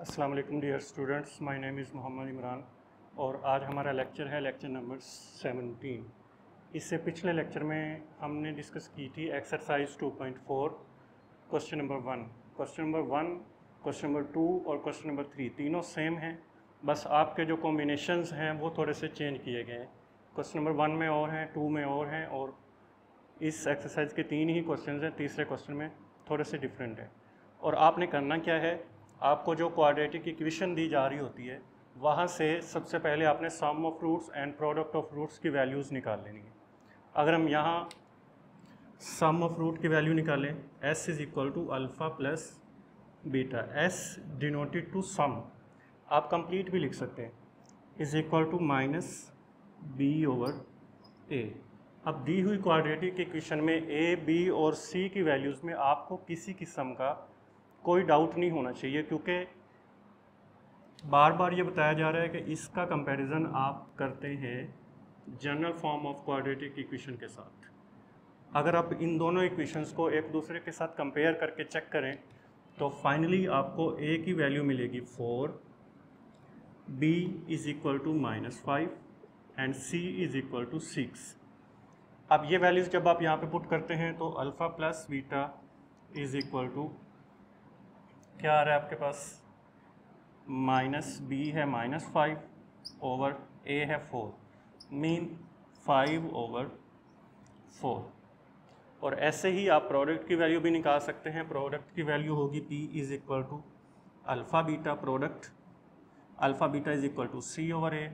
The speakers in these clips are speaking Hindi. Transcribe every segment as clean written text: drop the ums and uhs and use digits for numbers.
अस्सलाम वालेकुम dear students, my name is Mohammad Imran और आज हमारा लेक्चर है लेक्चर नंबर 17। इससे पिछले लेक्चर में हमने डिस्कस की थी exercise 2.4 question number 1। Question number 1, question number 2 और क्वेश्चन नंबर 3 तीनों सेम हैं, बस आपके जो कॉम्बिनेशंस हैं वो थोड़े से चेंज किए गए हैं। क्वेश्चन नंबर 1 में और हैं, 2 में और हैं और इस एक्सरसाइज के 3 ही क्वेश्चन हैं, तीसरे क्वेश्चन में थोड़े से डिफरेंट है। और आपने करना क्या है, आपको जो क्वाड्रेटिक इक्वेशन दी जा रही होती है वहाँ से सबसे पहले आपने sum of roots and product of roots की वैल्यूज़ निकाल लेनी है। अगर हम यहाँ सम ऑफ रूट की वैल्यू निकालें, s is equal to alpha plus beta, s denoted to sum, आप कंप्लीट भी लिख सकते हैं, is equal to minus B over A. अब दी हुई क्वाड्रेटिक इक्वेशन में ए, बी और सी की वैल्यूज़ में आपको किसी किस्म का कोई डाउट नहीं होना चाहिए, क्योंकि बार बार ये बताया जा रहा है कि इसका कंपैरिजन आप करते हैं general form of quadratic equation के साथ। अगर आप इन दोनों इक्वेशंस को एक दूसरे के साथ कंपेयर करके चेक करें तो फाइनली आपको ए की वैल्यू मिलेगी 4, B is equal to -5 and C is equal to 6। अब ये वैल्यूज़ जब आप यहाँ पे पुट करते हैं तो alpha plus beta is equal to क्या आ रहा है आपके पास, माइनस बी है -5 ओवर ए है 4, मीन 5 ओवर 4। और ऐसे ही आप प्रोडक्ट की वैल्यू भी निकाल सकते हैं। प्रोडक्ट की वैल्यू होगी P is equal to alpha beta product, alpha beta is equal to C over A,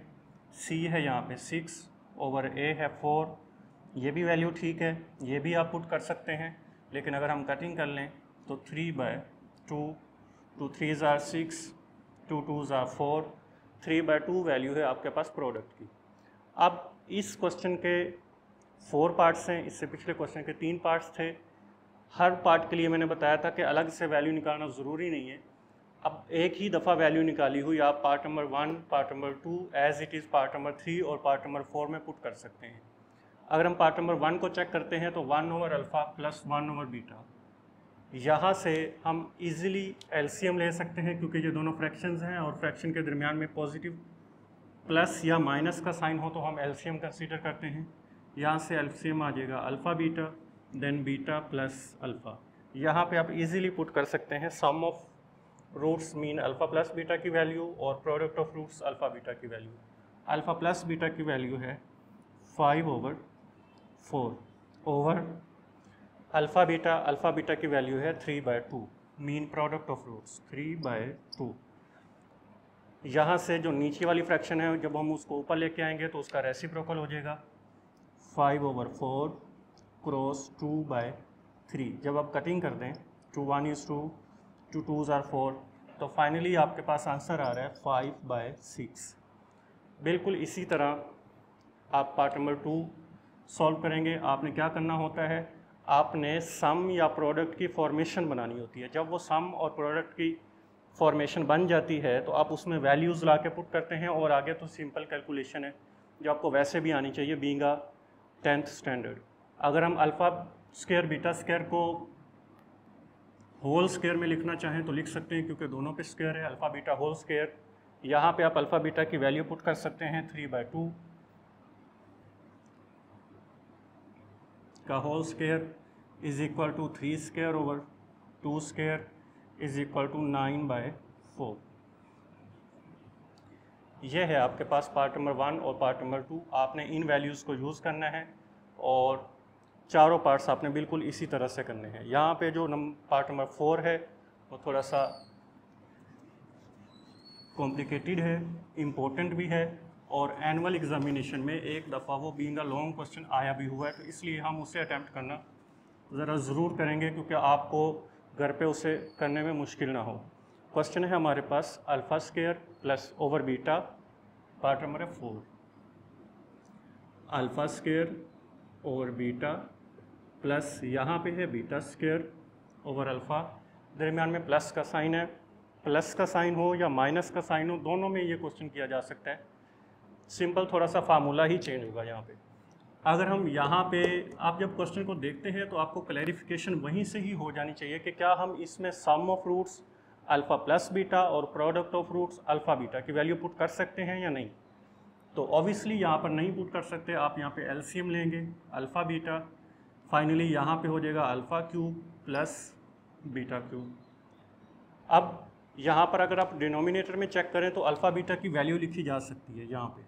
C है यहाँ पे 6 ओवर ए है 4। ये भी वैल्यू ठीक है, ये भी आप पुट कर सकते हैं, लेकिन अगर हम कटिंग कर लें तो 3/2, 2 3s are 6, 2 2s are 4, 3/2 value है आपके पास प्रोडक्ट की। अब इस क्वेश्चन के 4 पार्ट्स हैं, इससे पिछले क्वेश्चन के 3 पार्ट्स थे। हर पार्ट के लिए मैंने बताया था कि अलग से वैल्यू निकालना ज़रूरी नहीं है। अब एक ही दफ़ा वैल्यू निकाली हुई आप part number 1, part number 2 as it is part number 3 और पार्ट नंबर 4 में पुट कर सकते हैं। अगर हम पार्ट नंबर 1 को चेक करते हैं तो 1 over alpha plus 1 over beta, यहाँ से हम इजीली एलसीएम ले सकते हैं, क्योंकि ये दोनों फ्रैक्शंस हैं और फ्रैक्शन के दरमियान में पॉजिटिव प्लस या माइनस का साइन हो तो हम एलसीएम कंसीडर करते हैं। यहाँ से एलसीएम आ जाएगा alpha beta then beta plus alpha. यहाँ पे आप इजीली पुट कर सकते हैं sum of roots mean alpha plus beta की वैल्यू और product of roots alpha beta की वैल्यू। अल्फ़ा प्लस बीटा की वैल्यू है 5 ओवर 4 ओवर अल्फ़ा बीटा की वैल्यू है 3/2, मीन प्रोडक्ट ऑफ रूट्स 3/2। यहाँ से जो नीचे वाली फ्रैक्शन है जब हम उसको ऊपर लेके आएंगे तो उसका रेसिप्रोकल हो जाएगा 5 ओवर 4 क्रॉस 2/3। जब आप कटिंग कर दें 2 1 is 2, 2 2s are 4, तो फाइनली आपके पास आंसर आ रहा है 5/6। बिल्कुल इसी तरह आप पार्ट नंबर 2 सॉल्व करेंगे। आपने क्या करना होता है, आपने सम या प्रोडक्ट की फॉर्मेशन बनानी होती है। जब वो सम और प्रोडक्ट की फॉर्मेशन बन जाती है तो आप उसमें वैल्यूज़ ला के पुट करते हैं और आगे तो सिंपल कैलकुलेशन है जो आपको वैसे भी आनी चाहिए बीइंग अ 10th स्टैंडर्ड। अगर हम अल्फ़ा स्क्वायर बीटा स्क्वायर को होल स्क्वायर में लिखना चाहें तो लिख सकते हैं, क्योंकि दोनों पे स्क्वायर है, अल्फ़ा बीटा होल स्क्वायर। यहाँ पे आप अल्फ़ा बीटा की वैल्यू पुट कर सकते हैं 3/2 का whole square is equal to 3 square over 2 square is equal to 9/4। यह है आपके पास पार्ट नंबर 1 और पार्ट नंबर 2। आपने इन वैल्यूज़ को यूज़ करना है और चारों पार्ट्स आपने बिल्कुल इसी तरह से करने हैं। यहाँ पे जो पार्ट नंबर 4 है वो थोड़ा सा कॉम्प्लिकेटेड है, इम्पोर्टेंट भी है और एनुअल एग्जामिनेशन में एक दफ़ा वो बीइंग अ लॉन्ग क्वेश्चन आया भी हुआ है, तो इसलिए हम उसे अटैम्प्ट करना ज़रा ज़रूर करेंगे, क्योंकि आपको घर पे उसे करने में मुश्किल ना हो। क्वेश्चन है हमारे पास alpha square plus over beta, part number है 4, alpha square over beta plus यहाँ पे है बीटा स्क्वायर ओवर अल्फ़ा, दरमियान में प्लस का साइन है। प्लस का साइन हो या माइनस का साइन हो, दोनों में ये क्वेश्चन किया जा सकता है। सिंपल थोड़ा सा फार्मूला ही चेंज होगा यहाँ पे। अगर हम यहाँ पे आप जब क्वेश्चन को देखते हैं तो आपको क्लैरिफिकेशन वहीं से ही हो जानी चाहिए कि क्या हम इसमें sum of roots alpha plus beta और product of roots alpha beta की वैल्यू पुट कर सकते हैं या नहीं? तो ऑब्वियसली यहाँ पर नहीं पुट कर सकते, आप यहाँ पे एलसीएम लेंगे अल्फ़ा बीटा, फाइनली यहाँ पे हो जाएगा alpha cube plus beta cube. अब यहाँ पर अगर आप डिनोमिनेटर में चेक करें तो अल्फ़ा बीटा की वैल्यू लिखी जा सकती है यहाँ पे,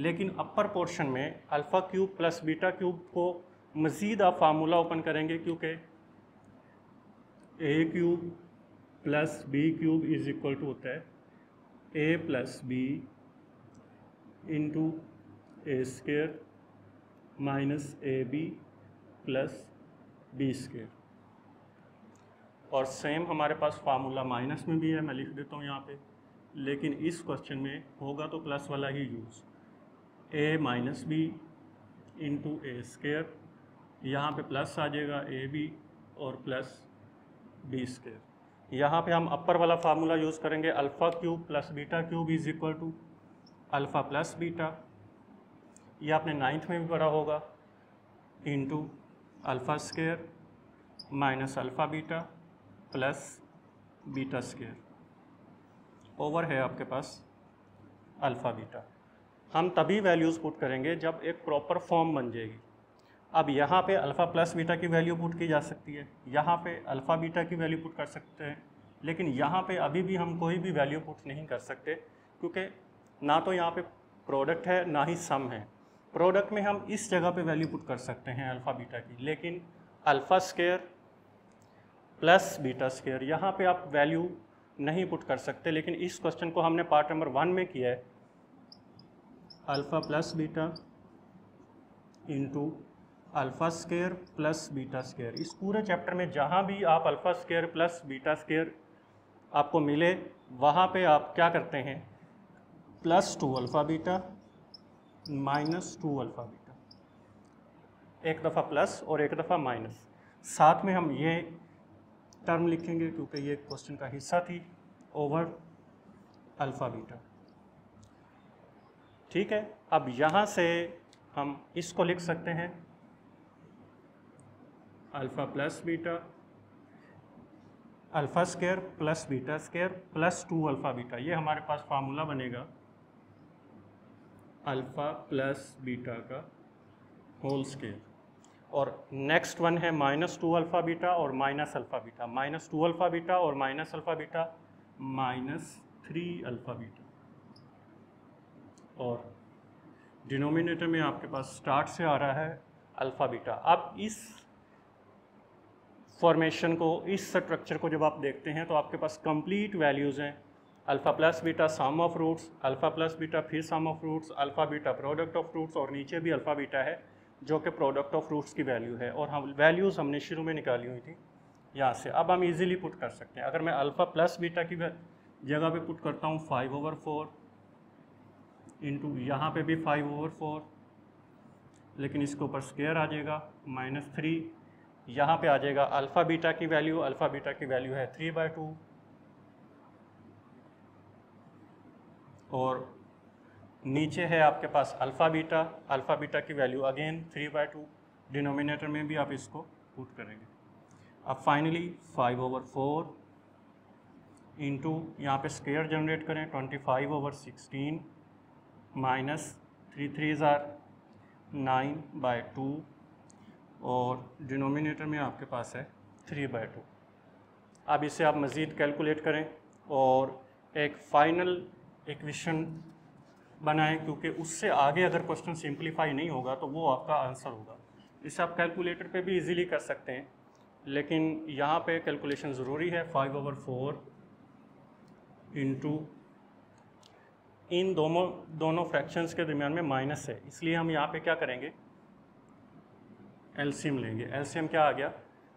लेकिन अपर पोर्शन में alpha cube plus beta cube को मज़ीद आप फार्मूला ओपन करेंगे, क्योंकि A cube plus B cube is equal to होता है A plus B into A square minus A B plus B square. और सेम हमारे पास फार्मूला माइनस में भी है, मैं लिख देता हूँ यहाँ पे, लेकिन इस क्वेश्चन में होगा तो प्लस वाला ही use, A minus B into A square, यहाँ पे प्लस आ जाएगा ए बी और प्लस बी स्क्वेयर। यहाँ पे हम अपर वाला फार्मूला यूज़ करेंगे, alpha cube plus beta cube is equal to alpha plus beta, ये आपने 9th में भी पढ़ा होगा, into alpha square minus alpha beta plus beta square, over है आपके पास अल्फ़ा बीटा। हम तभी वैल्यूज़ पुट करेंगे जब एक प्रॉपर फॉर्म बन जाएगी। अब यहाँ पे अल्फ़ा प्लस बीटा की वैल्यू पुट की जा सकती है, यहाँ पे अल्फ़ा बीटा की वैल्यू पुट कर सकते हैं, लेकिन यहाँ पे अभी भी हम कोई भी वैल्यू पुट नहीं कर सकते, क्योंकि ना तो यहाँ पे प्रोडक्ट है ना ही सम है। प्रोडक्ट में हम इस जगह पे वैल्यू पुट कर सकते हैं अल्फ़ा बीटा की, लेकिन alpha square plus beta square यहाँ पे आप वैल्यू नहीं पुट कर सकते। लेकिन इस क्वेश्चन को हमने पार्ट नंबर 1 में किया है, alpha plus beta into alpha square plus beta square. इस पूरे चैप्टर में जहाँ भी आप alpha square plus beta square आपको मिले, वहाँ पे आप क्या करते हैं, plus 2 alpha beta minus 2 alpha beta, एक दफ़ा प्लस और एक दफ़ा माइनस, साथ में हम ये टर्म लिखेंगे क्योंकि ये क्वेश्चन का हिस्सा थी, ओवर अल्फ़ा बीटा। ठीक है, अब यहाँ से हम इसको लिख सकते हैं alpha plus beta alpha square plus beta square plus 2 alpha beta, ये हमारे पास फार्मूला बनेगा अल्फ़ा प्लस बीटा का होल स्क्वायर। और नेक्स्ट वन है माइनस 2 अल्फ़ा बीटा और minus alpha beta, minus 2 alpha beta और minus alpha beta minus 3 alpha beta. और डिनोमिनेटर में आपके पास स्टार्ट से आ रहा है अल्फ़ा बीटा। अब इस फॉर्मेशन को, इस स्ट्रक्चर को जब आप देखते हैं तो आपके पास कंप्लीट वैल्यूज़ हैं, alpha plus beta sum of roots, alpha plus beta फिर sum of roots, alpha beta product of roots, और नीचे भी अल्फ़ा बीटा है जो कि प्रोडक्ट ऑफ रूट्स की वैल्यू है। और हम वैल्यूज़ हमने शुरू में निकाली हुई थी यहाँ से, अब हम इजीली पुट कर सकते हैं। अगर मैं अल्फ़ा प्लस बीटा की जगह पे पुट करता हूँ 5/4 इंटू यहाँ पे भी 5/4, लेकिन इसके ऊपर स्क्वायर आ जाएगा -3, यहाँ पे आ जाएगा अल्फ़ा बीटा की वैल्यू, अल्फ़ा बीटा की वैल्यू है 3/2, और नीचे है आपके पास अल्फ़ा बीटा की वैल्यू अगेन 3/2, डिनोमिनेटर में भी आप इसको पुट करेंगे। अब फाइनली 5/4 इंटू यहाँ पे स्क्वायर जनरेट करें 25/16 माइनस 3 3 9/2, और डिनोमिनेटर में आपके पास है 3/2। अब इसे आप मज़ीद कैलकुलेट करें और एक फ़ाइनल इक्वेशन बनाएं, क्योंकि उससे आगे अगर क्वेश्चन सिंप्लीफाई नहीं होगा तो वो आपका आंसर होगा। इसे आप कैलकुलेटर पे भी इजीली कर सकते हैं, लेकिन यहाँ पे कैलकुलेशन ज़रूरी है। 5/4 इंटू इन दोनों फ्रैक्शंस के दरमियान में माइनस है, इसलिए हम यहाँ पे क्या करेंगे, एलसीएम लेंगे। एलसीएम क्या आ गया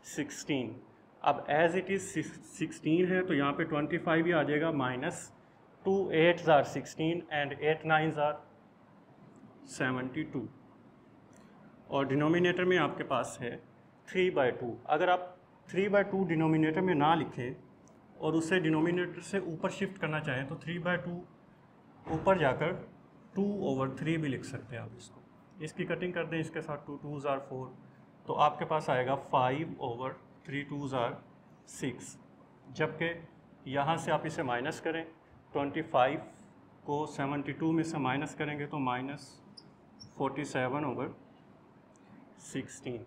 16। अब एज इट इज़ 16 है तो यहाँ पे 25 ही आ जाएगा, minus 2 8s are 16 and 8 9s are 72, और डिनोमिनेटर में आपके पास है 3/2। अगर आप 3/2 डिनोमिनेटर में ना लिखें और उसे डिनोमिनेटर से ऊपर शिफ्ट करना चाहें तो 3/2 ऊपर जाकर 2/3 भी लिख सकते हैं आप इसको। इसकी कटिंग कर दें इसके साथ, 2 2s are 4, तो आपके पास आएगा 5/3 2s are 6, जबकि यहाँ से आप इसे माइनस करें, 25 को 72 में से माइनस करेंगे तो -47/16।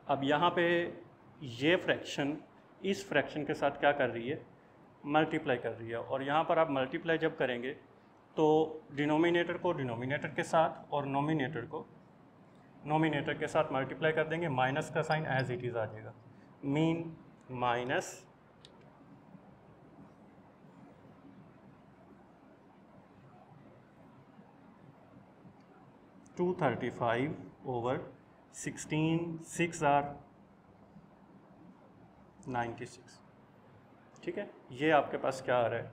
अब यहाँ पे ये फ्रैक्शन इस फ्रैक्शन के साथ क्या कर रही है, मल्टीप्लाई कर रही है। और यहाँ पर आप मल्टीप्लाई जब करेंगे तो डिनोमिनेटर को डिनोमिनेटर के साथ और नोमिनेटर को नोमिनेटर के साथ मल्टीप्लाई कर देंगे, माइनस का साइन एज इट इज़ आ जाएगा, मीन -235/16, 6 आर 96। ठीक है, ये आपके पास क्या आ रहा है,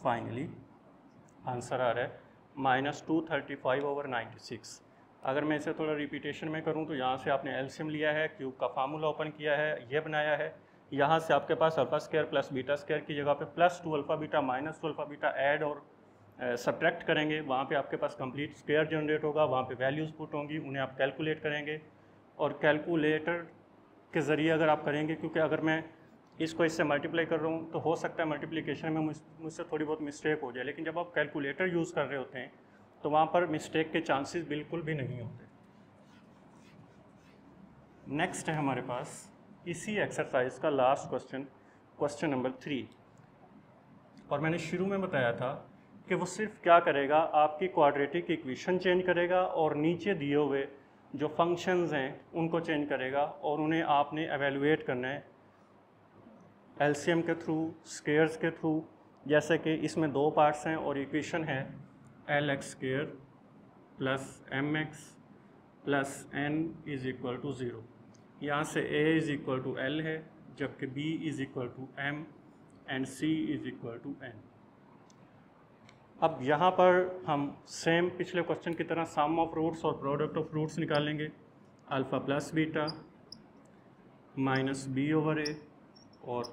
फाइनली आंसर आ रहा है -235/96। अगर मैं इसे थोड़ा रिपीटेशन में करूं तो यहाँ से आपने एलसीएम लिया है, क्यूब का फार्मूला ओपन किया है, ये बनाया है, यहाँ से आपके पास alpha square plus beta square की जगह पे +2 alpha beta -2 alpha beta add और सब्ट्रैक्ट करेंगे, वहाँ पे आपके पास कंप्लीट स्क्वायर जनरेट होगा, वहाँ पे वैल्यूज़ पुट होंगी, उन्हें आप कैलकुलेट करेंगे। और कैलकुलेटर के ज़रिए अगर आप करेंगे, क्योंकि अगर मैं इसको इससे मल्टीप्लाई कर रहा हूँ तो हो सकता है मल्टीप्लिकेशन में मुझसे थोड़ी बहुत मिस्टेक हो जाए, लेकिन जब आप कैलकुलेटर यूज़ कर रहे होते हैं तो वहाँ पर मिस्टेक के चांसेस बिल्कुल भी नहीं होते। नेक्स्ट है हमारे पास इसी एक्सरसाइज का लास्ट क्वेश्चन, क्वेश्चन नंबर 3। और मैंने शुरू में बताया था कि वो सिर्फ क्या करेगा, आपकी क्वाड्रेटिक इक्वेशन चेंज करेगा और नीचे दिए हुए जो फंक्शंस हैं उनको चेंज करेगा और उन्हें आपने एवेलुएट करना है एलसीएम के थ्रू, स्क्वेयर्स के थ्रू। जैसे कि इसमें 2 पार्ट्स हैं और इक्वेशन है LX² + MX + N = 0। यहाँ से A = L है, जबकि B = M and C = N। अब यहाँ पर हम सेम पिछले क्वेश्चन की तरह सम ऑफ रूट्स और प्रोडक्ट ऑफ रूट्स निकालेंगे। अल्फ़ा प्लस बीटा -B/A और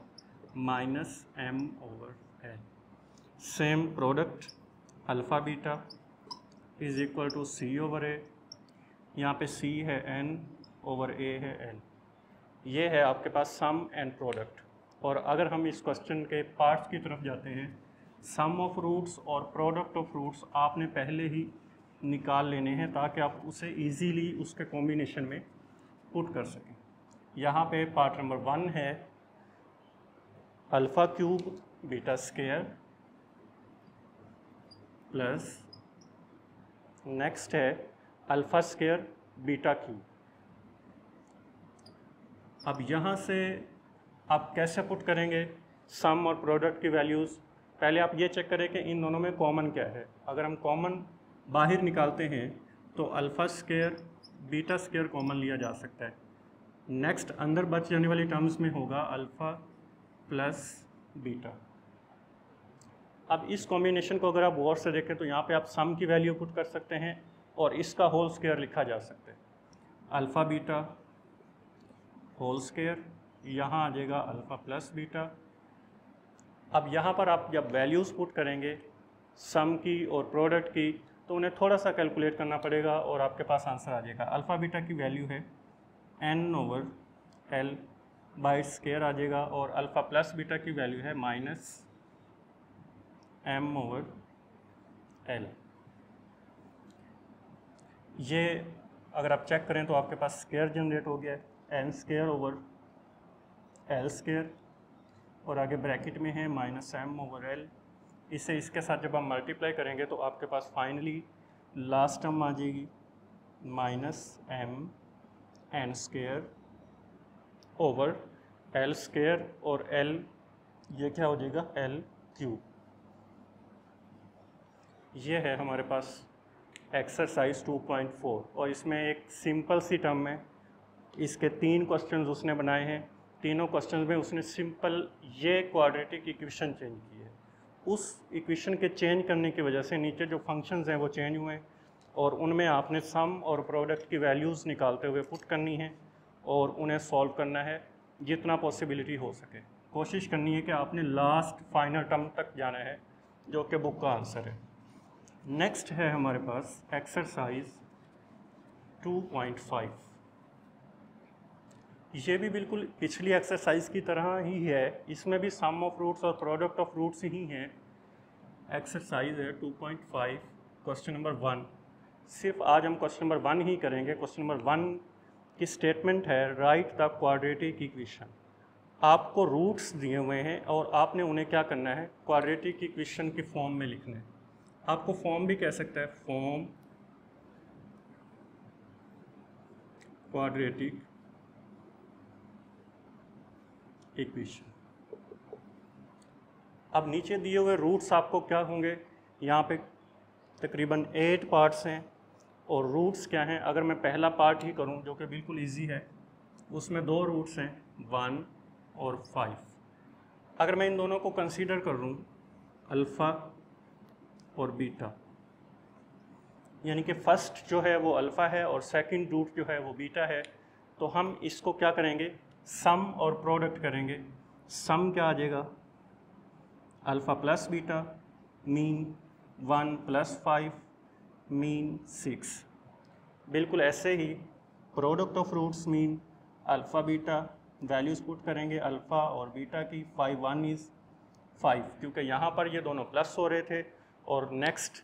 -M/L। Same product alpha beta = C/A, यहाँ पे C है N/A है L। ये है आपके पास सम एंड प्रोडक्ट। और अगर हम इस क्वेश्चन के पार्ट्स की तरफ जाते हैं, सम ऑफ रूट्स और प्रोडक्ट ऑफ रूट्स आपने पहले ही निकाल लेने हैं ताकि आप उसे इजीली उसके कॉम्बिनेशन में पुट कर सकें। यहाँ पे पार्ट नंबर 1 है α³ β² प्लस नेक्स्ट है α² β³। अब यहाँ से आप कैसे पुट करेंगे सम और प्रोडक्ट की वैल्यूज़, पहले आप ये चेक करें कि इन दोनों में कॉमन क्या है। अगर हम कॉमन बाहर निकालते हैं तो α² β² कॉमन लिया जा सकता है। नेक्स्ट अंदर बच जाने वाली टर्म्स में होगा अल्फ़ा प्लस बीटा। अब इस कॉम्बिनेशन को अगर आप गौर से देखें तो यहाँ पे आप सम की वैल्यू पुट कर सकते हैं और इसका होल स्क्वायर लिखा जा सकता है, अल्फ़ा बीटा होल स्क्वायर, यहाँ आ जाएगा अल्फ़ा प्लस बीटा। अब यहाँ पर आप जब वैल्यूज़ पुट करेंगे सम की और प्रोडक्ट की तो उन्हें थोड़ा सा कैलकुलेट करना पड़ेगा और आपके पास आंसर आ जाएगा। अल्फ़ा बीटा की वैल्यू है N/L बाई स्क्वायर आ जाएगा और अल्फ़ा प्लस बीटा की वैल्यू है -M/L। ये अगर आप चेक करें तो आपके पास स्क्वायर जनरेट हो गया है, N²/L² और आगे ब्रैकेट में है -M/L। इसे इसके साथ जब हम मल्टीप्लाई करेंगे तो आपके पास फाइनली लास्ट टर्म आ जाएगी -MN²/L² और L ये क्या हो जाएगा L³। ये है हमारे पास एक्सरसाइज 2.4 और इसमें एक सिंपल सी टर्म है। इसके 3 क्वेश्चंस उसने बनाए हैं, तीनों क्वेश्चंस में उसने सिंपल ये क्वाड्रेटिक इक्वेशन चेंज की है। उस इक्वेशन के चेंज करने की वजह से नीचे जो फंक्शंस हैं वो चेंज हुए हैं और उनमें आपने सम और प्रोडक्ट की वैल्यूज़ निकालते हुए पुट करनी है और उन्हें सॉल्व करना है जितना पॉसिबिलिटी हो सके। कोशिश करनी है कि आपने लास्ट फाइनल टर्म तक जाना है जो कि बुक का आंसर है। नेक्स्ट है हमारे पास एक्सरसाइज 2.5 ये भी बिल्कुल पिछली एक्सरसाइज की तरह ही है, इसमें भी सम ऑफ रूट्स और प्रोडक्ट ऑफ रूट्स ही हैं। एक्सरसाइज है 2.5 क्वेश्चन नंबर 1। सिर्फ आज हम क्वेश्चन नंबर 1 ही करेंगे। क्वेश्चन नंबर 1 की स्टेटमेंट है राइट द क्वाड्रेटिक इक्वेशन। आपको रूट्स दिए हुए हैं और आपने उन्हें क्या करना है, क्वाड्रेटिक इक्वेशन के फॉर्म में लिखना है। आपको फॉर्म भी कह सकता है, फॉर्म क्वाड्रेटिक इक्वेशन। अब नीचे दिए हुए रूट्स आपको क्या होंगे, यहाँ पे तकरीबन 8 पार्ट्स हैं और रूट्स क्या हैं। अगर मैं पहला पार्ट ही करूँ जो कि बिल्कुल इजी है, उसमें 2 रूट्स हैं 1 और 5। अगर मैं इन दोनों को कंसीडर कर लूँ अल्फ़ा और बीटा, यानी कि फर्स्ट जो है वो अल्फ़ा है और सेकंड रूट जो है वो बीटा है, तो हम इसको क्या करेंगे, सम और प्रोडक्ट करेंगे। सम क्या आ जाएगा, alpha plus beta mean 1 plus 5 mean 6। बिल्कुल ऐसे ही product of roots mean alpha beta, values put करेंगे अल्फ़ा और बीटा की। 5 1 इज़ 5, क्योंकि यहाँ पर ये दोनों प्लस हो रहे थे और नेक्स्ट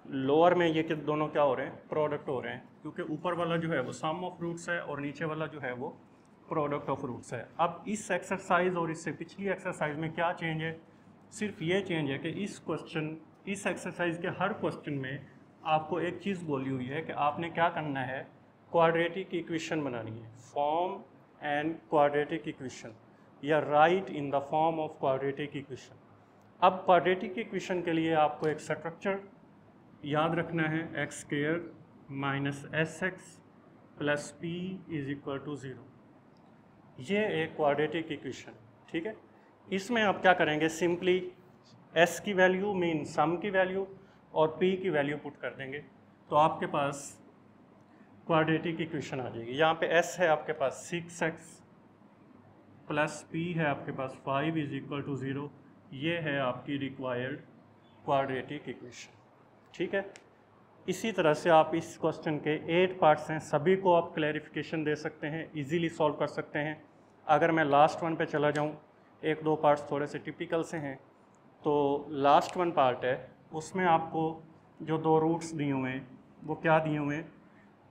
लोअर में ये दोनों क्या हो रहे हैं, प्रोडक्ट हो रहे हैं, क्योंकि ऊपर वाला जो है वो सम ऑफ रूट्स है और नीचे वाला जो है वो प्रोडक्ट ऑफ रूट्स है। अब इस एक्सरसाइज और इससे पिछली एक्सरसाइज में क्या चेंज है, सिर्फ ये चेंज है कि इस एक्सरसाइज के हर क्वेश्चन में आपको एक चीज़ बोली हुई है कि आपने क्या करना है, क्वाड्रेटिक इक्वेशन बनानी है। फॉर्म एंड क्वाड्रेटिक इक्वेशन या write in the form of quadratic equation. अब क्वाड्रेटिक इक्वेशन के लिए आपको एक स्ट्रक्चर याद रखना है, X square minus S X plus P is equal to 0। ये एक क्वाड्रेटिक इक्वेशन, ठीक है। इसमें आप क्या करेंगे, सिंपली एस की वैल्यू मीन सम की वैल्यू और पी की वैल्यू पुट कर देंगे, तो आपके पास क्वाड्रेटिक इक्वेशन आ जाएगी। यहाँ पे एस है आपके पास 6x प्लस पी है आपके पास 5 इज इक्वल टू 0। ये है आपकी रिक्वायर्ड क्वाड्रेटिक इक्वेशन, ठीक है। इसी तरह से आप इस क्वेश्चन के 8 पार्ट्स हैं, सभी को आप क्लैरिफिकेशन दे सकते हैं, इजीली सॉल्व कर सकते हैं। अगर मैं लास्ट वन पे चला जाऊं, 1-2 पार्ट्स थोड़े से टिपिकल से हैं, तो लास्ट वन पार्ट है, उसमें आपको जो 2 रूट्स दिए हुए हैं वो क्या दिए हुए हैं,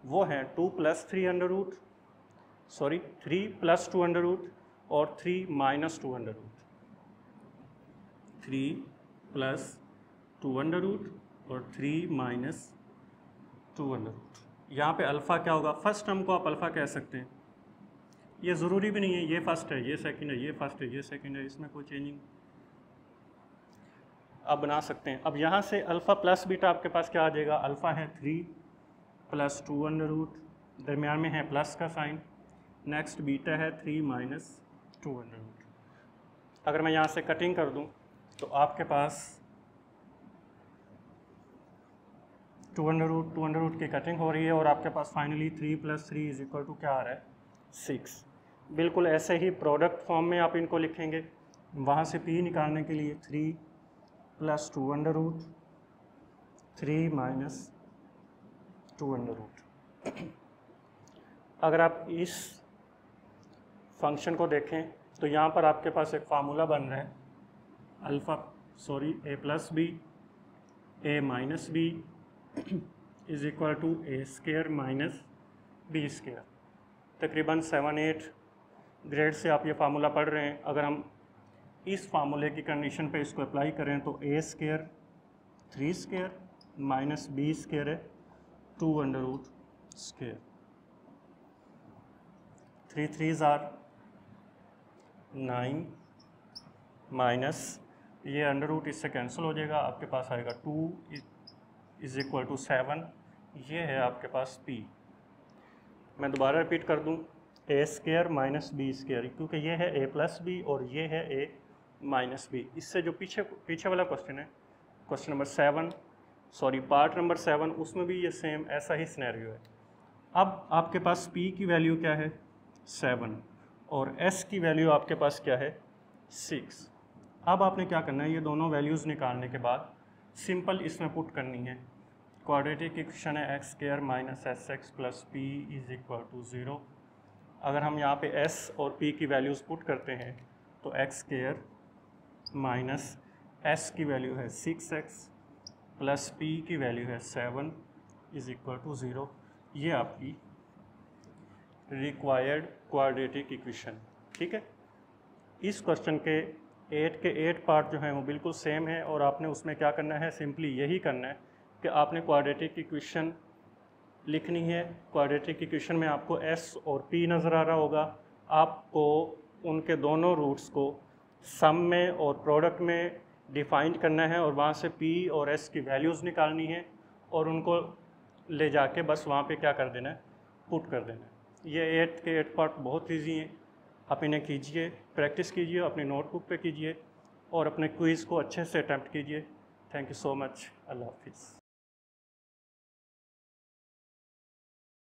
वो हैं 2 plus 3 under root, 3 plus 2 under root और 3 minus 2 under root, 3 plus 2 under root और 3 माइनस 2 अंडर रूट। यहाँ पे अल्फ़ा क्या होगा, फर्स्ट टर्म को आप अल्फ़ा कह सकते हैं, ये ज़रूरी भी नहीं है ये फर्स्ट है ये सेकंड है ये फर्स्ट है ये सेकंड है, इसमें कोई चेंजिंग आप बना सकते हैं। अब यहाँ से अल्फ़ा प्लस बीटा आपके पास क्या आ जाएगा, अल्फ़ा है 3 प्लस 2 अंडर रूट, दरमियान में है प्लस का साइन, नेक्स्ट बीटा है 3 माइनस 2 अंडर रूट। अगर मैं यहाँ से कटिंग कर दूँ तो आपके पास 2 अंडर रूट की कटिंग हो रही है और आपके पास finally 3 plus 3 is equal to क्या आ रहा है, 6। बिल्कुल ऐसे ही प्रोडक्ट फॉर्म में आप इनको लिखेंगे, वहाँ से p निकालने के लिए 3 plus 2 under root 3 minus 2 under root. अगर आप इस फंक्शन को देखें तो यहाँ पर आपके पास एक फार्मूला बन रहा है a plus B a minus B is equal to A square minus B square. तकरीबन 7-8 ग्रेड से आप ये फार्मूला पढ़ रहे हैं। अगर हम इस फार्मूले की कंडीशन पे इसको अप्लाई करें तो A square 3 square minus B square है 2 under root square, 3 3s are 9 minus ये अंडर रूट इससे कैंसिल हो जाएगा, आपके पास आएगा 2 इज इक्वल टू 7। ये है आपके पास p। मैं दोबारा रिपीट कर दूं, ए स्क्वायर माइनस बी स्क्वायर, क्योंकि ये है a प्लस बी और ये है a माइनस बी। इससे जो पीछे वाला क्वेश्चन है, क्वेश्चन नंबर 7 पार्ट नंबर 7, उसमें भी ये सेम ऐसा ही सिनेरियो है। अब आपके पास p की वैल्यू क्या है 7 और s की वैल्यू आपके पास क्या है 6। अब आपने क्या करना है, ये दोनों वैल्यूज़ निकालने के बाद सिंपल इसमें पुट करनी है। क्वाड्रेटिक इक्वेशन है X square minus S X plus P is equal to 0। अगर हम यहाँ पे s और p की वैल्यूज़ पुट करते हैं तो एक्स स्क्वायर माइनस s की वैल्यू है 6x प्लस p की वैल्यू है 7 इज इक्वल टू 0। ये आपकी रिक्वायर्ड क्वाड्रेटिक इक्वेशन, ठीक है। इस क्वेश्चन के 8 पार्ट जो हैं वो बिल्कुल सेम है और आपने उसमें क्या करना है, सिंपली यही करना है कि आपने क्वाड्रेटिक इक्वेशन लिखनी है। क्वाड्रेटिक इक्वेशन में आपको s और p नज़र आ रहा होगा, आपको उनके दोनों रूट्स को सम में और प्रोडक्ट में डिफाइंड करना है और वहाँ से p और s की वैल्यूज़ निकालनी है और उनको ले जाके बस वहाँ पे क्या कर देना है, पुट कर देना है। ये 8 पार्ट बहुत ईजी हैं, आप इन्हें कीजिए, प्रैक्टिस कीजिए, अपनी नोटबुक पे कीजिए और अपने क्विज़ को अच्छे से अटैम्प्ट कीजिए। Thank you so much. अल्लाह हाफिज़।